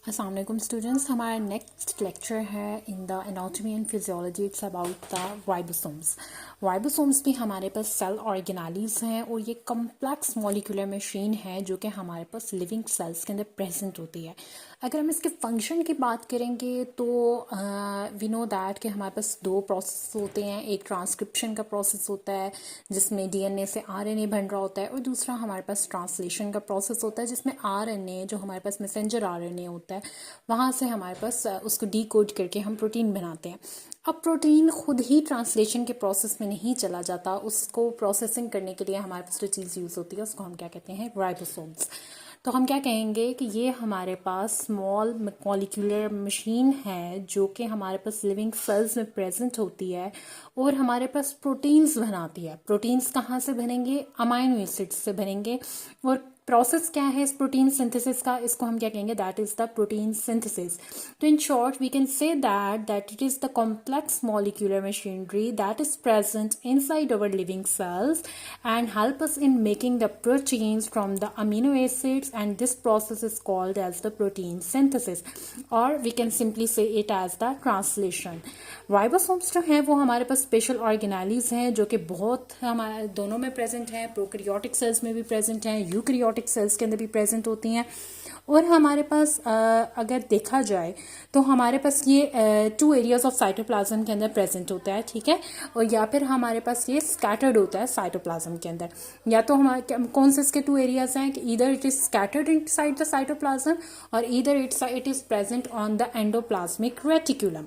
अस्सलाम वालेकुम स्टूडेंट्स, हमारा नेक्स्ट लेक्चर है in the anatomy and physiology. It's about the ribosomes. Ribosomes भी हमारे पास सेल ऑर्गेनालीज हैं और ये कम्प्लेक्स मॉलिक्यूलर मशीन है जो कि हमारे पास लिविंग सेल्स के अंदर प्रेजेंट होती है। अगर हम इसके फंक्शन की बात करेंगे तो वी नो दैट कि हमारे पास दो प्रोसेस होते हैं। एक ट्रांसक्रिप्शन का प्रोसेस होता है जिसमें डीएनए से आरएनए बन रहा होता है, और दूसरा हमारे पास ट्रांसलेशन का प्रोसेस होता है जिसमें आरएनए जो हमारे पास मैसेंजर आरएनए होता है वहाँ से हमारे पास उसको डीकोड करके हम प्रोटीन बनाते हैं। अब प्रोटीन खुद ही ट्रांसलेशन के प्रोसेस में नहीं चला जाता, उसको प्रोसेसिंग करने के लिए हमारे पास जो चीज़ यूज़ होती है उसको हम क्या कहते हैं, राइबोसोम्स। तो हम क्या कहेंगे कि ये हमारे पास स्मॉल मॉलिक्यूलर मशीन है जो कि हमारे पास लिविंग सेल्स में प्रेजेंट होती है और हमारे पास प्रोटीन्स बनाती है। प्रोटीन्स कहाँ से बनेंगे? अमाइनो एसिड्स से बनेंगे। और प्रोसेस क्या है इस प्रोटीन सिंथेसिस का? इसको हम क्या कहेंगे? That is the protein synthesis. तो in short we can say that it is the complex molecular machinery that is present inside our living cells and help us in making the proteins from the amino acids, and this process is called as the protein synthesis, or we can simply say it as the translation. Ribosomes जो हैं वो हमारे पास special organelles हैं जो कि बहुत हमारे दोनों में प्रेजेंट हैं। प्रोकैरियोटिक सेल्स में भी प्रेजेंट हैं, यूकैरियोटिक सेल्स के अंदर भी प्रेजेंट होती हैं। और हमारे पास अगर देखा जाए तो हमारे पास ये 2 एरियाज ऑफ साइटोप्लाज्म के अंदर प्रेजेंट होता है, ठीक है। और या फिर हमारे पास ये स्कैटर्ड होता है साइटोप्लाज्म के अंदर। या तो हमारे कौन से इसके 2 एरियाज हैं कि either it is scattered inside the cytoplasm और either it is present on the endoplasmic reticulum.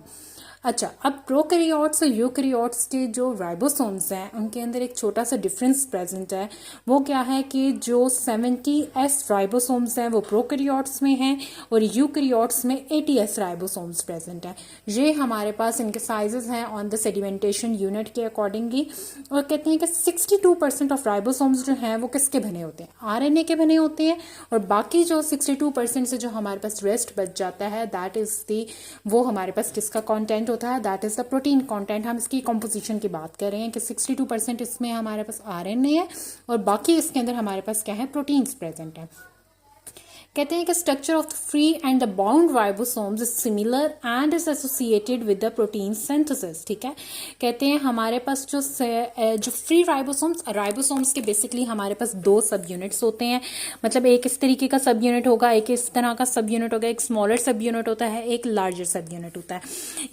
अच्छा, अब प्रोकैरियोट्स और यूकैरियोट्स के जो राइबोसोम्स हैं उनके अंदर एक छोटा सा डिफरेंस प्रेजेंट है। वो क्या है कि जो 70S राइबोसोम्स हैं वो प्रोकैरियोट्स में हैं और यूकैरियोट्स में 80S राइबोसोम्स प्रेजेंट हैं। ये हमारे पास इनके साइजेस हैं ऑन द सेडिमेंटेशन यूनिट के अकॉर्डिंगली। और कहते हैं कि 62% ऑफ राइबोसोम्स जो हैं वो किसके बने होते हैं? आरएनए के बने होते हैं। और बाकी जो 62% से जो हमारे पास रेस्ट बच जाता है दैट इज दी वो हमारे पास किसका कॉन्टेंट होता है? That is the protein content. हम इसकी कंपोजिशन की बात कर रहे हैं कि 62% इसमें हमारे पास आरएनए है और बाकी इसके अंदर हमारे पास क्या है? प्रोटीन्स प्रेजेंट है। कहते हैं कि structure of the free and the bound ribosomes is similar and is associated with the protein synthesis, ठीक है। कहते हैं हमारे पास जो फ्री राइबोसोम्स के बेसिकली हमारे पास 2 सब यूनिट्स होते हैं। मतलब एक इस तरीके का सब यूनिट होगा, एक इस तरह का सब यूनिट होगा, एक स्मॉलर सब यूनिट होता है, एक लार्जर सब यूनिट होता है।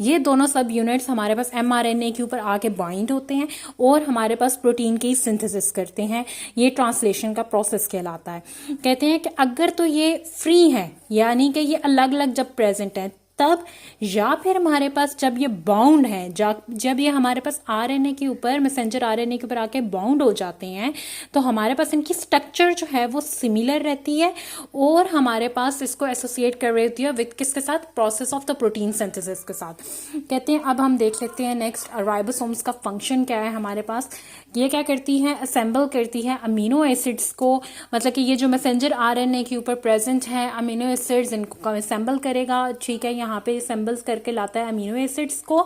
ये दोनों सब यूनिट्स हमारे पास mRNA के ऊपर आके बाइंड होते हैं और हमारे पास प्रोटीन की सिंथेसिस करते हैं। ये ट्रांसलेशन का प्रोसेस कहलाता है। कहते हैं कि अगर तो ये फ्री है यानी कि ये अलग अलग जब प्रेजेंट है तब, या फिर हमारे पास जब ये बाउंड है, जब ये हमारे पास आरएनए के ऊपर मैसेंजर आरएनए के ऊपर आके बाउंड हो जाते हैं तो हमारे पास इनकी स्ट्रक्चर जो है वो सिमिलर रहती है और हमारे पास इसको एसोसिएट कर रही होती है विद किसके साथ? Process of the protein synthesis के साथ। कहते हैं अब हम देख लेते हैं नेक्स्ट राइबोसोम्स का फंक्शन क्या है हमारे पास। ये क्या करती है? असेंबल करती है अमीनो एसिड्स को। मतलब कि ये जो मैसेंजर आरएनए के ऊपर प्रेजेंट है अमीनो एसिड्स, इनको असेंबल करेगा, ठीक है। यहाँ पे असेंबल्स करके लाता है अमीनो एसिड्स को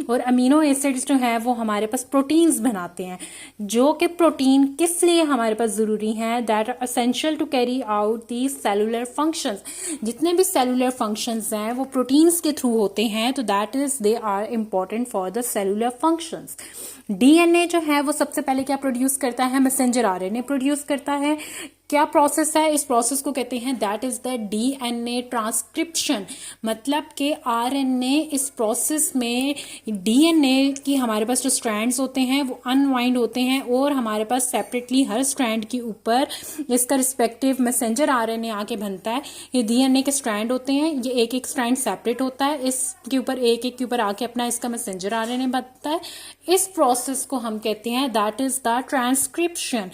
और अमीनो एसिड्स जो है वो हमारे पास प्रोटीन्स बनाते हैं जो कि प्रोटीन किस लिए हमारे पास जरूरी हैं? That are essential to carry out the cellular functions. जितने भी सेलुलर फंक्शंस हैं वो प्रोटीन्स के थ्रू होते हैं, तो that is they are important for the cellular functions. DNA जो है वो सबसे पहले क्या प्रोड्यूस करता है? मैसेंजर आरएनए प्रोड्यूस करता है। क्या प्रोसेस है? इस प्रोसेस को कहते हैं that is the DNA transcription. मतलब कि आरएनए इस प्रोसेस में डीएनए की हमारे पास जो स्ट्रैंड्स होते हैं वो अनवाइंड होते हैं और हमारे पास सेपरेटली हर स्ट्रैंड के ऊपर इसका रिस्पेक्टिव मैसेंजर आरएनए आके बनता है। ये डीएनए के स्ट्रैंड होते हैं, ये एक एक स्ट्रैंड सेपरेट होता है, इसके ऊपर एक एक के ऊपर आके अपना इसका मैसेंजर आरएनए बनता है। इस प्रोसेस को हम कहते हैं दैट इज द ट्रांसक्रिप्शन।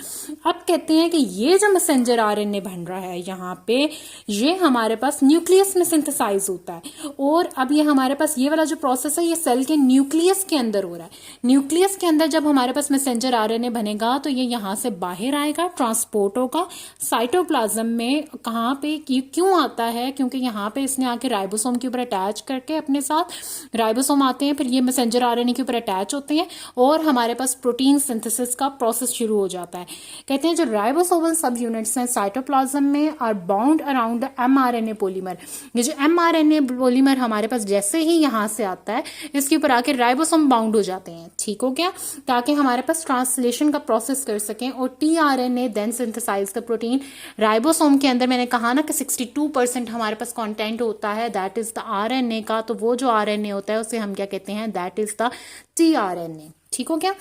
अब कहते हैं कि ये जो मैसेंजर आरएनए बन रहा है यहाँ पे, ये हमारे पास न्यूक्लियस में सिंथेसाइज होता है। और अब ये हमारे पास ये वाला जो प्रोसेस है ये सेल के न्यूक्लियस के अंदर हो रहा है। न्यूक्लियस के अंदर जब हमारे पास मैसेंजर आरएनए बनेगा तो ये यहाँ से बाहर आएगा, ट्रांसपोर्ट होगा साइटोप्लाज्म में। कहाँ पे क्यों आता है? क्योंकि यहाँ पे इसने आके राइबोसोम के ऊपर अटैच करके अपने साथ राइबोसोम आते हैं, फिर ये मैसेंजर आरएनए के ऊपर अटैच होते हैं और हमारे पास प्रोटीन सिंथेसिस का प्रोसेस शुरू हो जाता है। कहते हैं जो राइबोसोमल सब यूनिट यूनिट्स हैं साइटोप्लाज्म में are bound around the mRNA polymer. ये जो mRNA पॉलीमर हमारे पास जैसे ही यहाँ से आता है इसके ऊपर आके राइबोसोम बाउंड हो जाते हैं, ठीक हो गया, ताकि हमारे पास ट्रांसलेशन का प्रोसेस कर सकें और tRNA then synthesise the protein. Ribosome के अंदर मैंने कहा ना कि 62% हमारे पास कंटेंट होता है दैट इज द RNA का, तो वो जो RNA होता है उसे हम क्या कहते हैं, दैट इज द tRNA, ठीक हो गया।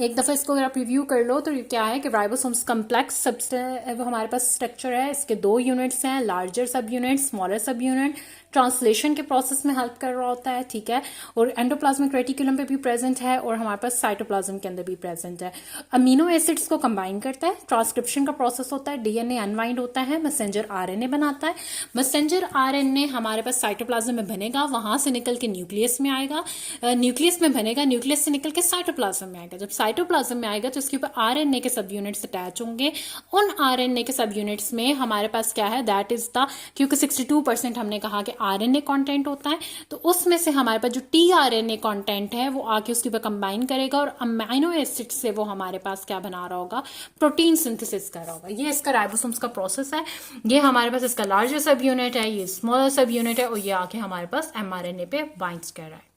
एक दफ़ा इसको अगर आप रिव्यू कर लो तो क्या है कि राइबोसोम्स कम्प्लेक्स वो हमारे पास स्ट्रक्चर है, इसके 2 यूनिट्स हैं, लार्जर सब यूनिट, स्मॉलर सब यूनिट, ट्रांसलेशन के प्रोसेस में हेल्प कर रहा होता है, ठीक है, और एंडोप्लाज्मिक रेटिकुलम पे भी प्रेजेंट है और हमारे पास साइटोप्लाज्म के अंदर भी प्रेजेंट है। अमीनो एसिड्स को कंबाइन करता है, ट्रांसक्रिप्शन का प्रोसेस होता है, डीएनए अनवाइंड होता है, मैसेंजर आरएनए बनाता है, मैसेंजर आरएनए हमारे पास साइटोप्लाज्म में बनेगा, वहां से निकल के न्यूक्लियस में आएगा, न्यूक्लियस में बनेगा, न्यूक्लियस से निकल के साइटोप्लाज्म में आएगा। जब साइटोप्लाज्म में आएगा तो इसके ऊपर आरएनए के सब यूनिट्स अटैच होंगे, उन आरएनए के सब यूनिट्स में हमारे पास क्या है, दैट इज द, क्योंकि 62% हमने कहा कि आरएनए कंटेंट होता है, तो उसमें से हमारे पास जो टीआरएनए कंटेंट है वो आके उसके ऊपर कंबाइन करेगा और अमीनो एसिड से वो हमारे पास क्या बना रहा होगा, प्रोटीन सिंथेसिस कर रहा होगा। ये इसका राइबोसोम्स का प्रोसेस है। ये हमारे पास इसका लार्जर सब यूनिट है, ये स्मॉलर सब यूनिट है और ये आके हमारे पास एमआरएनए पे बाइंड्स कर रहा है।